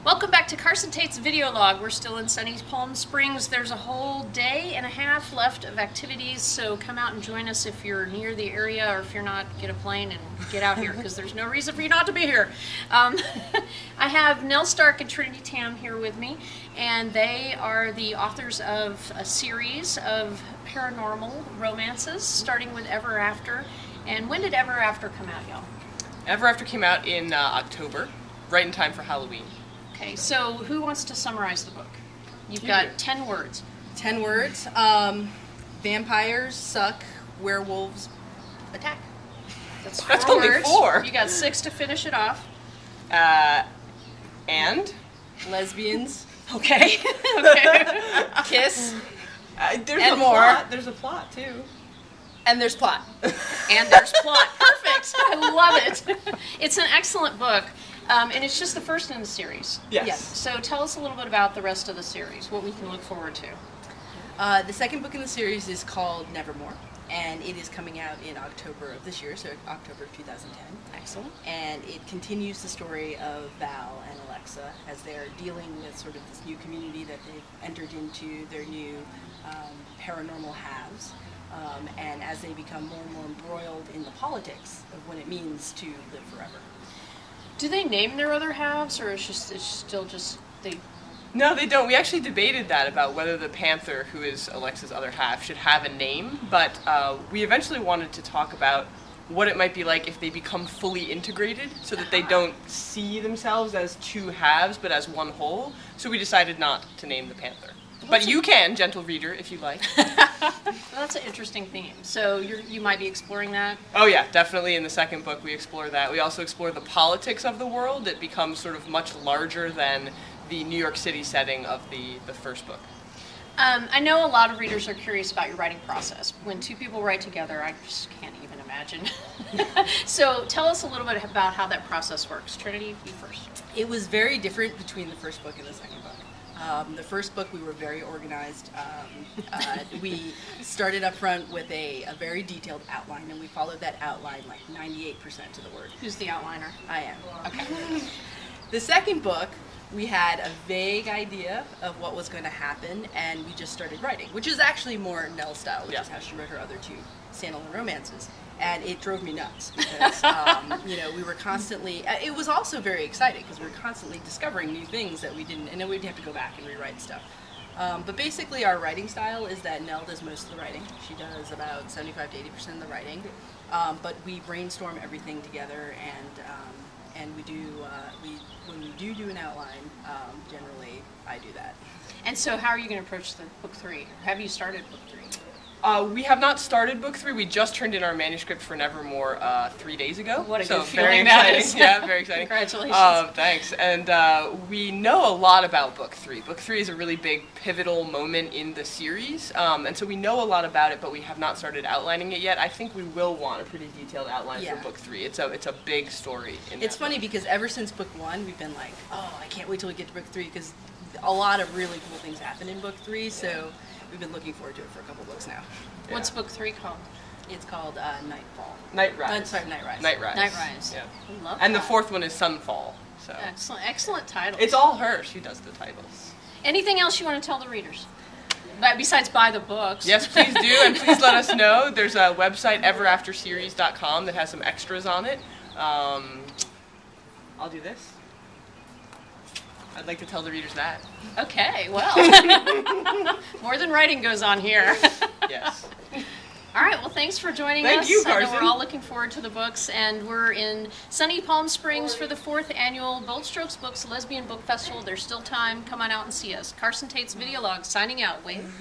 Welcome back to Carson Tate's video log. We're still in sunny Palm Springs. There's a whole day and a half left of activities, so come out and join us if you're near the area, or if you're not, get a plane and get out here because there's no reason for you not to be here. I have Nell Stark and Trinity Tam here with me, and they are the authors of a series of paranormal romances, starting with Everafter. And when did Everafter come out, y'all? Everafter came out in October, right in time for Halloween. Okay, so who wants to summarize the book? You've got 10 words. 10 words. Vampires suck, werewolves attack. That's only words. 4. You got 6 to finish it off. And? Lesbians. Okay. Okay. Kiss. There's And a more. plot. There's a plot, too. And there's plot. And there's plot. Perfect. I love it. It's an excellent book. And it's just the first in the series. Yes. So tell us a little bit about the rest of the series, what we can look forward to. The second book in the series is called Nevermore, and it is coming out in October of this year, so October of 2010. Excellent. And it continues the story of Val and Alexa as they're dealing with sort of this new community that they've entered into, their new paranormal halves. And as they become more and more embroiled in the politics of what it means to live forever. Do they name their other halves, or it's still just they? No, they don't. We actually debated that about whether the Panther, who is Alexa's other half, should have a name, but we eventually wanted to talk about what it might be like if they become fully integrated, so that they don't see themselves as two halves, but as one whole. So we decided not to name the Panther. But you can, gentle reader, if you like. Well, that's an interesting theme. So you might be exploring that? Oh yeah, definitely. In the second book we explore that. We also explore the politics of the world. It becomes sort of much larger than the New York City setting of the first book. I know a lot of readers are curious about your writing process. When two people write together, I just can't even imagine. So tell us a little bit about how that process works. Trinity, you first. It was very different between the first book and the second book. The first book we were very organized. We started up front with a very detailed outline, and we followed that outline like 98% to the word. Who's the outliner? I am. Okay. The second book, we had a vague idea of what was going to happen, and we just started writing, which is actually more Nell style, which is how she wrote her other 2 standalone romances. And it drove me nuts because, we were constantly, it was also very exciting because we were constantly discovering new things that we didn't, and then we'd have to go back and rewrite stuff. But basically our writing style is that Nell does most of the writing. She does about 75 to 80% of the writing. But we brainstorm everything together, and we do, when we do an outline, generally I do that. And so how are you going to approach the book 3? Have you started book 3? We have not started book 3. We just turned in our manuscript for Nevermore 3 days ago. What a so good very feeling that exciting. is. Yeah, very exciting. Congratulations. Thanks. And we know a lot about book 3. Book 3 is a really big pivotal moment in the series, and so we know a lot about it, but we have not started outlining it yet. I think we will want a pretty detailed outline for book 3. It's a big story. It's funny because ever since book 1, we've been like, oh, I can't wait till we get to book 3 because a lot of really cool things happen in book 3. So we've been looking forward to it for a couple books now. Yeah. What's book 3 called? It's called Nightfall. Night Rise. Sorry, Night Rise. Night Rise. Night Rise. Yeah. I love and that. the 4th one is Sunfall. So Excellent title. it's all her. She does the titles. Anything else you want to tell the readers? Besides buy the books. Yes, please do, and please let us know. There's a website, everafterseries.com, that has some extras on it. I'll do this. I'd like to tell the readers that. Okay, well, more than writing goes on here. Yes. All right, well, thanks for joining us. Thank you, I know Carson. we're all looking forward to the books, and we're in sunny Palm Springs for the 4th annual Bold Strokes Books Lesbian Book Festival. There's still time. Come on out and see us. Carson Tate's video log signing out. Wave.